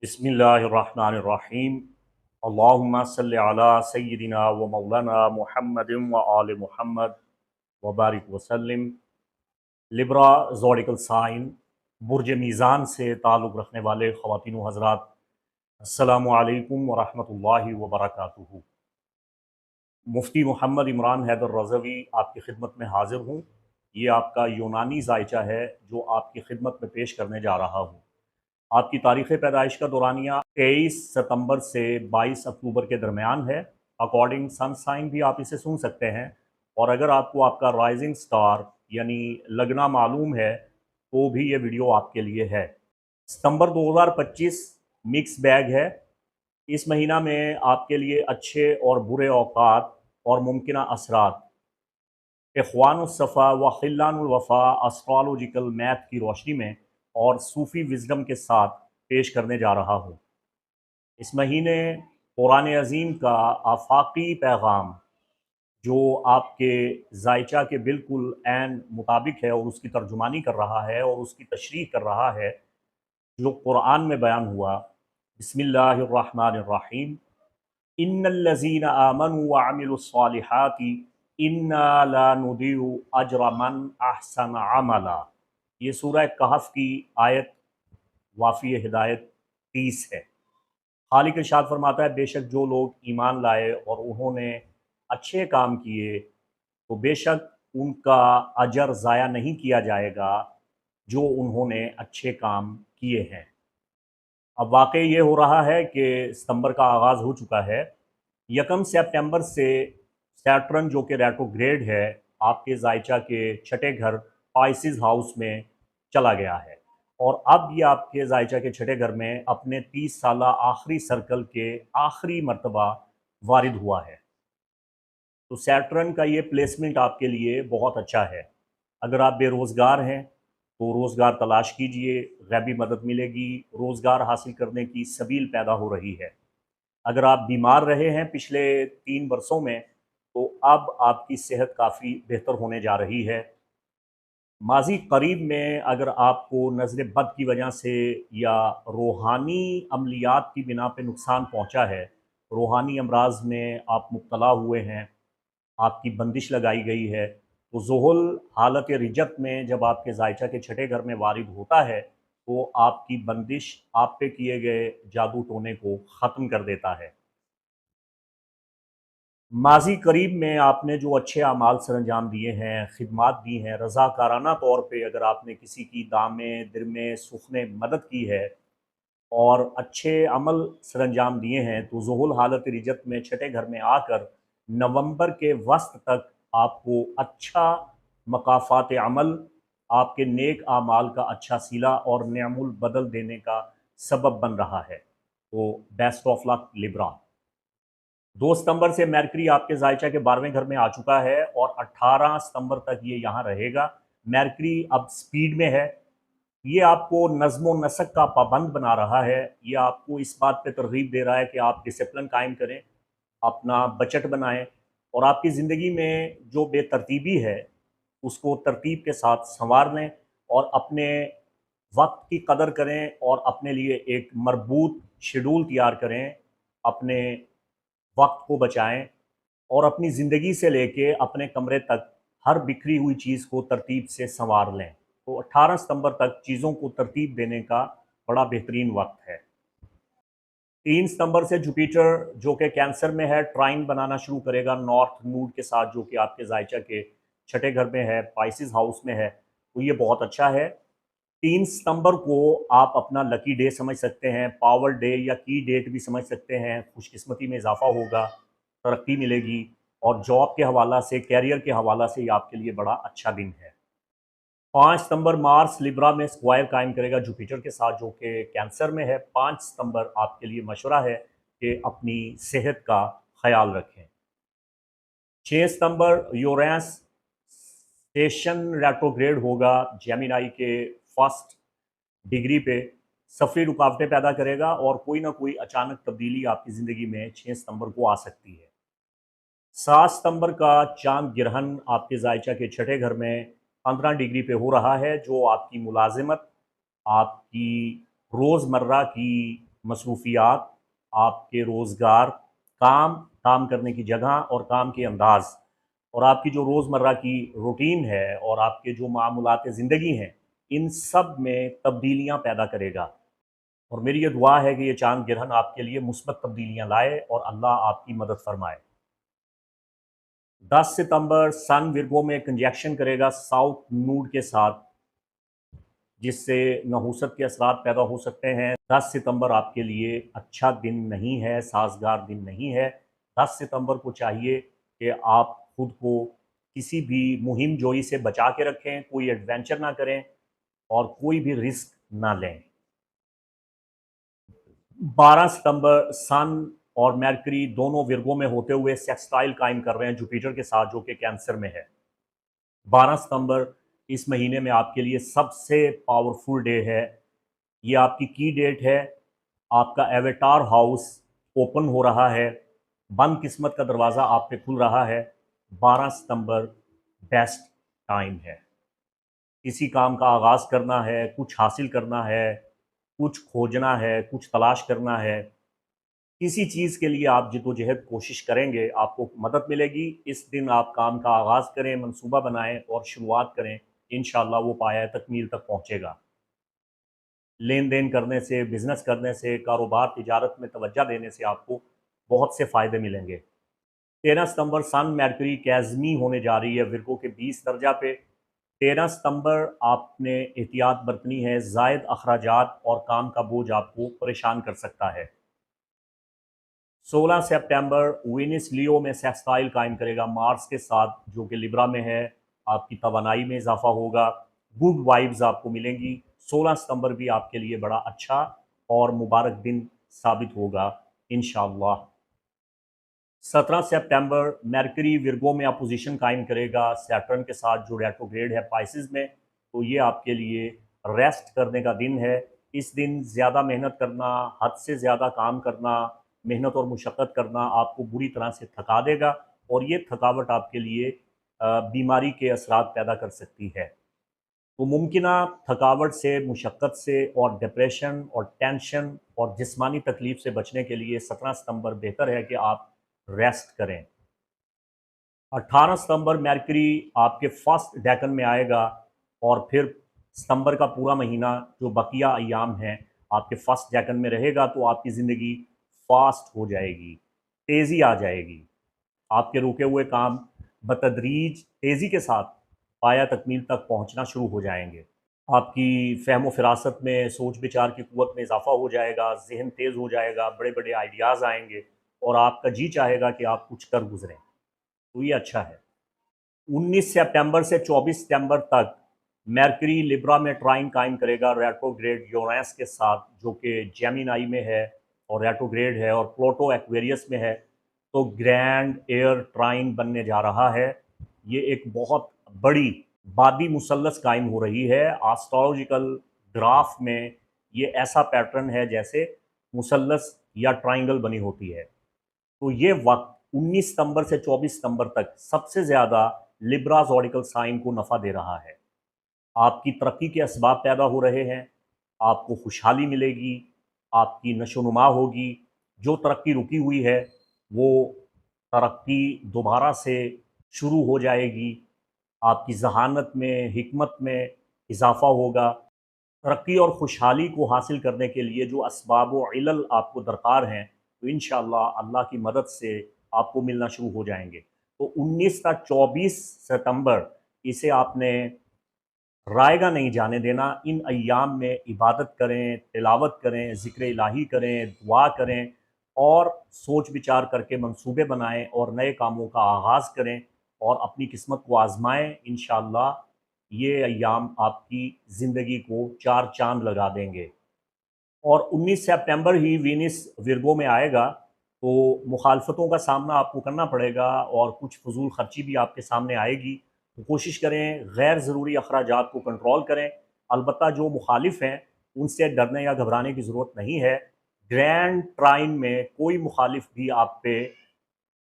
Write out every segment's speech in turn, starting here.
बिस्मिल्लाहिर्रहमानिर्रहीम। अल्लाहुम्मा सल्लि अला सय्यिदिना व मौलाना मुहम्मदिन व आले मुहम्मद व बारिक वसल्लिम। लिब्रा ज़ोडिकल साइन बुर्ज मीज़ान से ताल्लुक़ रखने वाले ख़वातीन व हज़रात, अस्सलामु अलैकुम व रहमतुल्लाहि व बरकातुहू। मुफ्ती मोहम्मद इमरान हैदर रज़वी आपकी खिदमत में हाज़िर हूँ। ये आपका यूनानी ज़ायचा है जो आपकी खिदमत में पेश करने जा रहा हूँ। आपकी तारीख़ पैदाइश का दौरानिया 23 सितंबर से 22 अक्टूबर के दरमियान है। अकॉर्डिंग सन साइन भी आप इसे सुन सकते हैं। और अगर आपको आपका राइजिंग स्टार यानी लगना मालूम है तो भी ये वीडियो आपके लिए है। सितंबर 2025 मिक्स बैग है। इस महीना में आपके लिए अच्छे और बुरे औकात और मुमकिना असरात इख़्वानुस्सफ़ा व ख़िल्लानुल-वफ़ा एस्ट्रोलॉजिकल मैथ की रोशनी में और सूफ़ी विज़डम के साथ पेश करने जा रहा हूँ। इस महीने कुरान अज़ीम का आफ़ाक़ी पैगाम जो आपके ज़ायचा के बिल्कुल ऐन मुताबिक है और उसकी तर्जुमानी कर रहा है और उसकी तशरीह कर रहा है, जो कुरान में बयान हुआ। बिस्मिल्लाहिर्रहमानिर्रहीम। इन्नल्लज़ीना आमनू व अमिलुस्सालिहाति इन्ना ला नुदिउ अज्र मन अहसन अमला। ये सूरह कहफ की आयत वाफ़ी हिदायत 30 है। खालिक इरशाद फरमाता है, बेशक जो लोग ईमान लाए और उन्होंने अच्छे काम किए तो बेशक उनका अजर ज़ाया नहीं किया जाएगा जो उन्होंने अच्छे काम किए हैं। अब वाक़ई ये हो रहा है कि सितंबर का आगाज़ हो चुका है। 1 सितंबर से सैटर्न जो कि रेट्रोग्रेड है आपके ज़ायचा के छठे घर पाइसिस हाउस में चला गया है और अब ये आपके ज़ायचा के छठे घर में अपने 30 साला आखिरी सर्कल के आखिरी मर्तबा वारिद हुआ है। तो सैटर्न का ये प्लेसमेंट आपके लिए बहुत अच्छा है। अगर आप बेरोज़गार हैं तो रोज़गार तलाश कीजिए, गैबी मदद मिलेगी, रोज़गार हासिल करने की सबील पैदा हो रही है। अगर आप बीमार रहे हैं पिछले 3 बरसों में तो अब आपकी सेहत काफ़ी बेहतर होने जा रही है। माज़ी करीब में अगर आपको नज़र बद की वजह से या रूहानी अमलियात की बिना पे नुकसान पहुँचा है, रूहानी अमराज़ में आप मुब्तला हुए हैं, आपकी बंदिश लगाई गई है, तो ज़ुहुल हालत रिजत में जब आपके ज़ायचा के छठे घर में वारिद होता है तो आपकी बंदिश आप पे किए गए जादू टोने को ख़त्म कर देता है। माज़ी करीब में आपने जो अच्छे अमाल सरअंजाम दिए हैं, खिदमात दी हैं, रज़ाकाराना तौर पे अगर आपने किसी की दामे, दिरमे, सुख़ने मदद की है और अच्छे अमल सरअंजाम दिए हैं, तो ज़ुहुल हालत रिजत में छठे घर में आकर नवंबर के वस्त तक आपको अच्छा मकाफ़ात अमल, आपके नेक आमाल का अच्छा सिला और नेअमुल बदल देने का सबब बन रहा है। तो बेस्ट ऑफ लक लिब्रा। 2 सितंबर से मरकरी आपके ज़ायचा के 12वें घर में आ चुका है और 18 सितंबर तक ये यहाँ रहेगा। मरकरी अब स्पीड में है। ये आपको नज़्म व नसक का पाबंद बना रहा है। ये आपको इस बात पे तरग़ीब दे रहा है कि आप डिसिप्लिन कायम करें, अपना बजट बनाएँ और आपकी ज़िंदगी में जो बेतरतीबी है, उसको तरतीब के साथ सँवार लें और अपने वक़्त की कदर करें और अपने लिए एक मरबूत शेड्यूल तैयार करें। अपने वक़्त को बचाएँ और अपनी ज़िंदगी से लेके अपने कमरे तक हर बिखरी हुई चीज़ को तरतीब से सँवार लें। तो 18 सितंबर तक चीज़ों को तरतीब देने का बड़ा बेहतरीन वक़्त है। 3 सितंबर से जुपिटर जो कि कैंसर में है, ट्राइन बनाना शुरू करेगा नॉर्थ नोड के साथ, जो कि आपके ज़ायचा के छठे घर में है, पाइसिस हाउस में है, तो ये बहुत अच्छा है। 3 सितंबर को आप अपना लकी डे समझ सकते हैं, पावर डे या की डेट भी समझ सकते हैं। खुशकिस्मती में इज़ाफ़ा होगा, तरक्की मिलेगी और जॉब के हवाला से, करियर के हवाला से ये आपके लिए बड़ा अच्छा दिन है। 5 सितंबर मार्स लिब्रा में स्क्वायर कायम करेगा जुपिटर के साथ, जो कि कैंसर में है। 5 सितंबर आपके लिए मशवरा है कि अपनी सेहत का ख़याल रखें। 6 सितंबर यूरेनस स्टेशन रेट्रोग्रेड होगा जेमिनी के फर्स्ट डिग्री पे, सफ़री रुकावटें पैदा करेगा और कोई ना कोई अचानक तब्दीली आपकी ज़िंदगी में 6 सितंबर को आ सकती है। 7 सितंबर का चाँद ग्रहण आपके ज़ायचा के छठे घर में 15 डिग्री पे हो रहा है, जो आपकी मुलाज़िमत, आपकी रोज़मर्रा की मसरूफियात, आपके रोज़गार, काम करने की जगह और काम के अंदाज़ और आपकी जो रोज़मर्रा की रूटीन है और आपके जो मामूलात ज़िंदगी हैं, इन सब में तब्दीलियाँ पैदा करेगा। और मेरी ये दुआ है कि ये चाँद ग्रहण आपके लिए मुस्बत तब्दीलियाँ लाए और अल्लाह आपकी मदद फरमाए। 10 सितंबर सन विर्गो में कंजक्शन करेगा साउथ नोड के साथ, जिससे नहूसत के असरात पैदा हो सकते हैं। 10 सितंबर आपके लिए अच्छा दिन नहीं है, साजगार दिन नहीं है। 10 सितंबर को चाहिए कि आप खुद को किसी भी मुहिम जोई से बचा के रखें, कोई एडवेंचर ना करें और कोई भी रिस्क ना लें। 12 सितंबर सन और मरकरी दोनों विर्गो में होते हुए सेक्सटाइल कायम कर रहे हैं जुपिटर के साथ, जो कि कैंसर में है। 12 सितंबर इस महीने में आपके लिए सबसे पावरफुल डे है। ये आपकी की डेट है। आपका एवेटार हाउस ओपन हो रहा है, बंद किस्मत का दरवाज़ा आप पे खुल रहा है। 12 सितंबर बेस्ट टाइम है। किसी काम का आगाज़ करना है, कुछ हासिल करना है, कुछ खोजना है, कुछ तलाश करना है, किसी चीज़ के लिए आप जिद्दोजहद कोशिश करेंगे, आपको मदद मिलेगी। इस दिन आप काम का आगाज़ करें, मंसूबा बनाएं और शुरुआत करें। इंशाअल्लाह वो पाया तकमील तक पहुँचेगा। लेन देन करने से, बिज़नेस करने से, कारोबार तिजारत में तवज्जो देने से आपको बहुत से फ़ायदे मिलेंगे। 13 सितंबर सन मरकरी कैज़मी होने जा रही है विर्गो के 20 दर्जा पे। 13 सितंबर आपने एहतियात बरतनी है, ज़ायद अखराजात और काम का बोझ आपको परेशान कर सकता है। 16 सितंबर वीनस लियो में सेक्सटाइल कायम करेगा मार्स के साथ, जो कि लिब्रा में है। आपकी तवानाई में इजाफा होगा, गुड वाइब्स आपको मिलेंगी। 16 सितंबर भी आपके लिए बड़ा अच्छा और मुबारक दिन साबित होगा इंशाअल्लाह। 17 सितंबर मरकरी विर्गो में अपोजिशन कायम करेगा सैटर्न के साथ, जो रेट्रोग्रेड है पाइसिस में। तो ये आपके लिए रेस्ट करने का दिन है। इस दिन ज़्यादा मेहनत करना, हद से ज़्यादा काम करना, मेहनत और मुशक्क़त करना आपको बुरी तरह से थका देगा और ये थकावट आपके लिए बीमारी के असरात पैदा कर सकती है। तो मुमकिना थकावट से, मुशक्क़त से और डिप्रेशन और टेंशन और जिस्मानी तकलीफ़ से बचने के लिए 17 सितंबर बेहतर है कि आप रेस्ट करें। 18 सितंबर मरकरी आपके फर्स्ट डेकन में आएगा और फिर सितंबर का पूरा महीना जो बकिया अय्याम हैं आपके फर्स्ट डेकन में रहेगा। तो आपकी ज़िंदगी फास्ट हो जाएगी, तेज़ी आ जाएगी। आपके रुके हुए काम बतदरीज तेज़ी के साथ पाया तकमील तक पहुंचना शुरू हो जाएंगे। आपकी फ़हम फ़िरासत में, सोच विचार की क़ुव्वत में इजाफ़ा हो जाएगा, ज़हन तेज़ हो जाएगा, बड़े बड़े आइडियाज़ आएंगे और आपका जी चाहेगा कि आप कुछ कर गुज़रें। तो ये अच्छा है। 19 सितंबर से 24 सितंबर तक मरकरी लिब्रा में ट्राइन कायम करेगा रेट्रोग्रेड यूरेनस के साथ, जो कि जेमिनी में है और रेट्रोग्रेड है, और प्लूटो एक्वेरियस में है। तो ग्रैंड एयर ट्राइन बनने जा रहा है। ये एक बहुत बड़ी बादी मुसल्लस कायम हो रही है। एस्ट्रोलॉजिकल ग्राफ में ये ऐसा पैटर्न है जैसे मुसल्लस या ट्राइंगल बनी होती है। तो ये वक्त 19 सितंबर से 24 सितंबर तक सबसे ज़्यादा लिब्रा ज़ोडिकल साइन को नफ़ा दे रहा है। आपकी तरक्की के असबाब पैदा हो रहे हैं, आपको खुशहाली मिलेगी, आपकी नशोनुमा होगी। जो तरक्की रुकी हुई है वो तरक्की दोबारा से शुरू हो जाएगी। आपकी ज़हानत में, हिकमत में इजाफ़ा होगा। तरक्की और खुशहाली को हासिल करने के लिए जो असबाब व इलल आपको दरकार हैं, तो इंशाअल्लाह अल्लाह की मदद से आपको मिलना शुरू हो जाएंगे। तो 19 का 24 सितंबर इसे आपने रायगा नहीं जाने देना। इन अय्याम में इबादत करें, तिलावत करें, ज़िक्र इलाही करें, दुआ करें और सोच विचार करके मंसूबे बनाएं और नए कामों का आगाज़ करें और अपनी किस्मत को आज़माएं। इंशाअल्लाह ये अय्याम आपकी ज़िंदगी को चार चाँद लगा देंगे। और 19 सितंबर ही वीनस विर्गो में आएगा, तो मुखालफतों का सामना आपको करना पड़ेगा और कुछ फ़ुज़ूल ख़र्ची भी आपके सामने आएगी। तो कोशिश करें गैर ज़रूरी अखराजात को कंट्रोल करें। अलबत्ता जो मुखालिफ हैं उनसे डरने या घबराने की ज़रूरत नहीं है। ग्रैंड ट्राइन में कोई मुखालिफ भी आप पे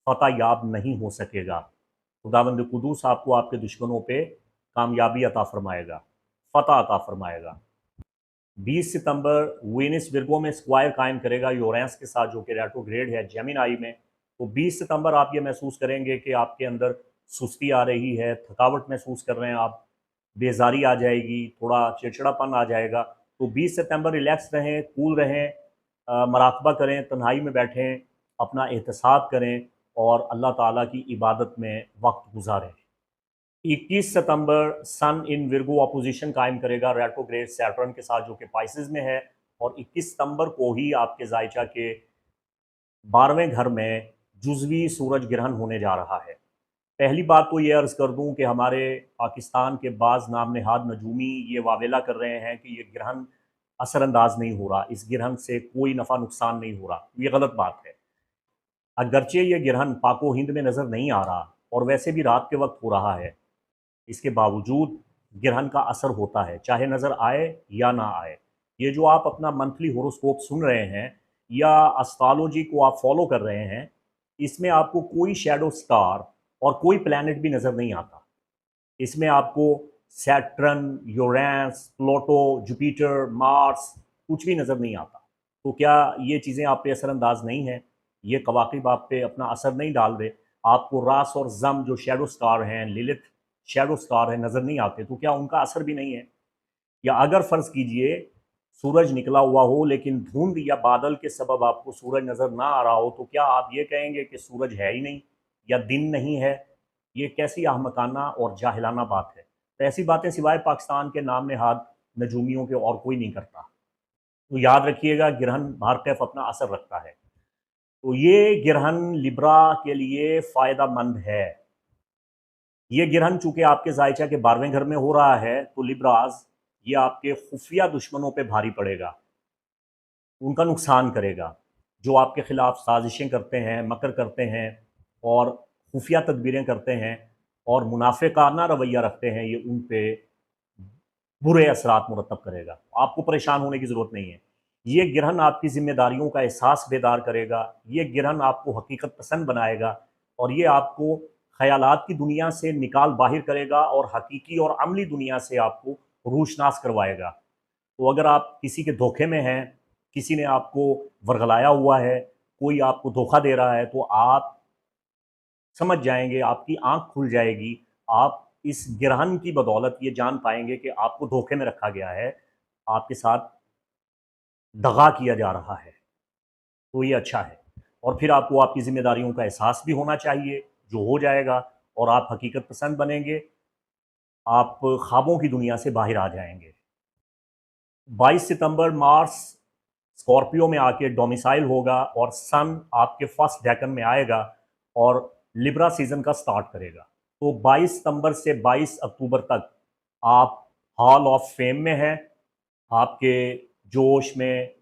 फ़तह याब नहीं हो सकेगा। खुदावंद कुदूस आपको आपके दुश्मनों पे कामयाबी अता फ़रमाएगा, फ़तह अता फ़रमाएगा। 20 सितंबर वीनस विर्गो में स्क्वायर कायम करेगा यूरेनस के साथ, जो कि रेट्रोग्रेड है जेमिनी में। तो 20 सितंबर आप ये महसूस करेंगे कि आपके अंदर सुस्ती आ रही है, थकावट महसूस कर रहे हैं आप, बेजारी आ जाएगी, थोड़ा चिड़चिड़ापन आ जाएगा। तो 20 सितंबर रिलैक्स रहें, कूल रहें, मराकबा करें, तन्हाई में बैठें, अपना एहतसाब करें और अल्लाह ताला की इबादत में वक्त गुजारें। 21 सितंबर सन इन विर्गो अपोजिशन कायम करेगा रेट्रोग्रेड सैटर्न के साथ, जो कि पाइसेस में है। और 21 सितंबर को ही आपके जायचा के 12वें घर में जुजवी सूरज ग्रहण होने जा रहा है। पहली बात तो ये अर्ज़ कर दूं कि हमारे पाकिस्तान के बाज़ नाम नहाद नजूमी ये वावेला कर रहे हैं कि ये ग्रहण असरअंदाज नहीं हो रहा, इस ग्रहण से कोई नफ़ा नुकसान नहीं हो रहा। ये गलत बात है। अगरचे ये ग्रहण पाको हिंद में नज़र नहीं आ रहा और वैसे भी रात के वक्त हो रहा है, इसके बावजूद ग्रहण का असर होता है, चाहे नज़र आए या ना आए। ये जो आप अपना मंथली होरोस्कोप सुन रहे हैं या एस्ट्रोलॉजी को आप फॉलो कर रहे हैं, इसमें आपको कोई शैडो स्टार और कोई प्लैनेट भी नज़र नहीं आता। इसमें आपको Saturn, Uranus, Pluto, Jupiter, Mars कुछ भी नज़र नहीं आता। तो क्या ये चीज़ें आप पे असरअंदाज नहीं हैं? ये कवाकिब आप पे अपना असर नहीं डाल रहे? आपको रास और ज़म जो शैडो स्टार हैं, लिलिथ शैडो स्टार हैं, नज़र नहीं आते, तो क्या उनका असर भी नहीं है? या अगर फ़र्ज़ कीजिए सूरज निकला हुआ हो लेकिन धुंध या बादल के सबब आपको सूरज नज़र ना आ रहा हो, तो क्या आप ये कहेंगे कि सूरज है ही नहीं या दिन नहीं है? ये कैसी अहमकाना और जाहिलाना बात है। तो ऐसी बातें सिवाय पाकिस्तान के नाम नहाद नजूमियों के और कोई नहीं करता। तो याद रखिएगा, ग्रहण भारतफ अपना असर रखता है। तो ये ग्रहण लिब्रा के लिए फ़ायदेमंद है। ये ग्रहण चूंकि आपके जायचा के 12वें घर में हो रहा है, तो लिब्राज ये आपके खुफिया दुश्मनों पे भारी पड़ेगा, उनका नुकसान करेगा। जो आपके खिलाफ साजिशें करते हैं, मकर करते हैं और खुफिया तदबीरें करते हैं और मुनाफिकाना रवैया रखते हैं, ये उन पे बुरे असरात मुरतब करेगा। आपको परेशान होने की ज़रूरत नहीं है। ये ग्रहण आपकी ज़िम्मेदारियों का एहसास बेदार करेगा, ये ग्रहण आपको हकीकत पसंद बनाएगा और ये आपको ख़यालात की दुनिया से निकाल बाहिर करेगा और हकीकी और अमली दुनिया से आपको रूशनास करवाएगा। तो अगर आप किसी के धोखे में हैं, किसी ने आपको वर्गलाया हुआ है, कोई आपको धोखा दे रहा है, तो आप समझ जाएँगे, आपकी आँख खुल जाएगी। आप इस ग्रहण की बदौलत ये जान पाएँगे कि आपको धोखे में रखा गया है, आपके साथ दगा किया जा रहा है, तो ये अच्छा है। और फिर आपको आपकी ज़िम्मेदारियों का एहसास भी होना चाहिए, जो हो जाएगा और आप हकीकत पसंद बनेंगे, आप ख्वाबों की दुनिया से बाहर आ जाएँगे। 22 सितंबर मार्स स्कॉर्पियो में आके डोमिसाइल होगा और सन आपके फर्स्ट डेकन में आएगा और लिब्रा सीजन का स्टार्ट करेगा। तो 22 सितंबर से 22 अक्टूबर तक आप हॉल ऑफ फेम में हैं। आपके जोश में,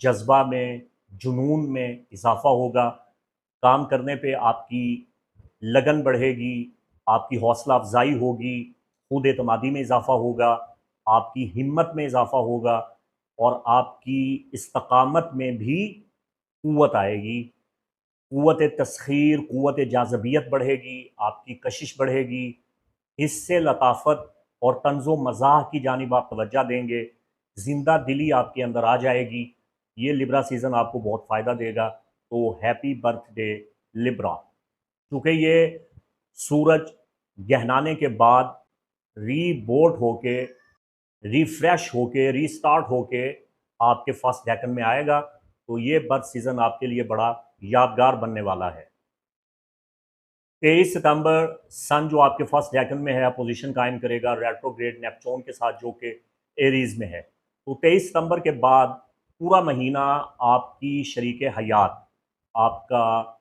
जज्बा में, जुनून में इजाफा होगा। काम करने पे आपकी लगन बढ़ेगी, आपकी हौसला अफजाई होगी, खुद एतमादी में इजाफा होगा, आपकी हिम्मत में इजाफा होगा और आपकी इस्तकामत में भी क़ुव्वत आएगी। क़ुव्वत तस्ख़ीर, क़ुव्वत जाज़बियत बढ़ेगी, आपकी कशिश बढ़ेगी, हिस्से लताफ़त और तंज़ो मज़ाह की जानिब आप तवज्जो देंगे, ज़िंदा दिली आपके अंदर आ जाएगी। ये लिब्रा सीज़न आपको बहुत फ़ायदा देगा। तो हैप्पी बर्थडे लिब्रा। चूँकि ये सूरज गहनाने के बाद रीबोट होके, रिफ्रेश होके, रीस्टार्ट होके आपके फर्स्ट डेकन में आएगा, तो ये बर्थ सीज़न आपके लिए बड़ा यादगार बनने वाला है। 23 सितंबर सन जो आपके फर्स्ट डेकन में है, पोजीशन कायम करेगा रेट्रोग्रेड नेपच्यून के साथ, जो कि एरीज़ में है। तो 23 सितंबर के बाद पूरा महीना आपकी शरीक हयात, आपका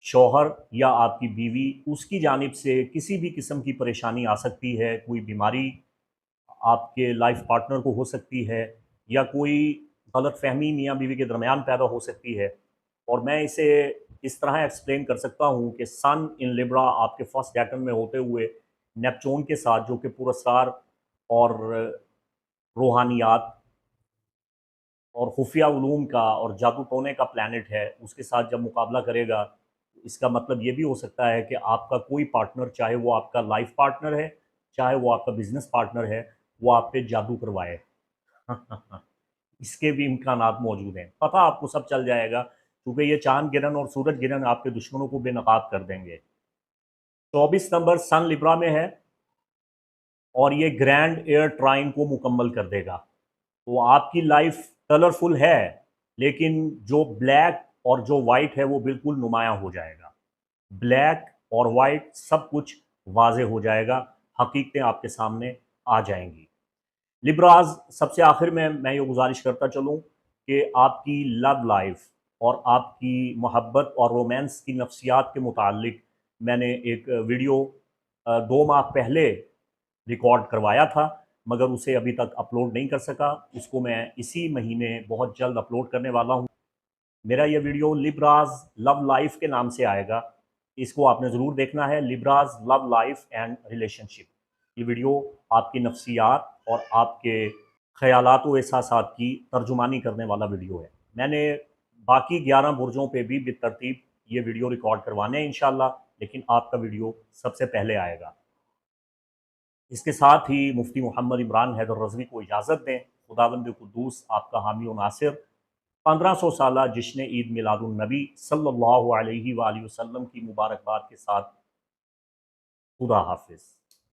शौहर या आपकी बीवी, उसकी जानिब से किसी भी किस्म की परेशानी आ सकती है। कोई बीमारी आपके लाइफ पार्टनर को हो सकती है या कोई गलतफ़हमी मियाँ बीवी के दरमियान पैदा हो सकती है। और मैं इसे इस तरह एक्सप्लेन कर सकता हूँ कि सन इन लिब्रा आपके फर्स्ट डेकन में होते हुए नेपच्यून के साथ, जो कि पुरस्कार और रूहानियात और खुफिया उलूम का और जादू टोने का प्लैनेट है, उसके साथ जब मुकाबला करेगा, तो इसका मतलब ये भी हो सकता है कि आपका कोई पार्टनर, चाहे वो आपका लाइफ पार्टनर है, चाहे वो आपका बिज़नेस पार्टनर है, वो आप पे जादू करवाए। इसके भी इम्कानात मौजूद हैं। पता आपको सब चल जाएगा, क्योंकि ये चांद गिरन और सूरज गिरन आपके दुश्मनों को बेनकाब कर देंगे। 24 नंबर सन लिब्रा में है और ये ग्रैंड एयर ट्राइन को मुकम्मल कर देगा। तो आपकी लाइफ कलरफुल है, लेकिन जो ब्लैक और जो वाइट है वो बिल्कुल नुमाया हो जाएगा। ब्लैक और वाइट सब कुछ वाज़े हो जाएगा, हकीकतें आपके सामने आ जाएंगी। लिब्राज, सबसे आखिर में मैं ये गुजारिश करता चलूँ कि आपकी लव लाइफ और आपकी मोहब्बत और रोमांस की नफ्सियात के मुतालिक मैंने एक वीडियो 2 माह पहले रिकॉर्ड करवाया था, मगर उसे अभी तक अपलोड नहीं कर सका। उसको मैं इसी महीने बहुत जल्द अपलोड करने वाला हूँ। मेरा ये वीडियो लिब्राज लव लाइफ के नाम से आएगा, इसको आपने ज़रूर देखना है। लिब्राज लव लाइफ एंड रिलेशनशिप, ये वीडियो आपकी नफ्सियात और आपके ख़यालात व एहसासात की तर्जुमानी करने वाला वीडियो है। मैंने बाकी 11 बुर्जों पे भी बेतरतीब ये वीडियो रिकॉर्ड करवाने हैं इंशाल्लाह, लेकिन आपका वीडियो सबसे पहले आएगा। इसके साथ ही मुफ्ती मोहम्मद इमरान हैदर रज़वी को इजाज़त दें। खुदावंद कुद्दूस आपका हामी व नासिर। 1500 साला जश्न ईद मिलादुन्नबी सल्लल्लाहु अलैहि वसल्लम की मुबारकबाद के साथ खुदा हाफिज़।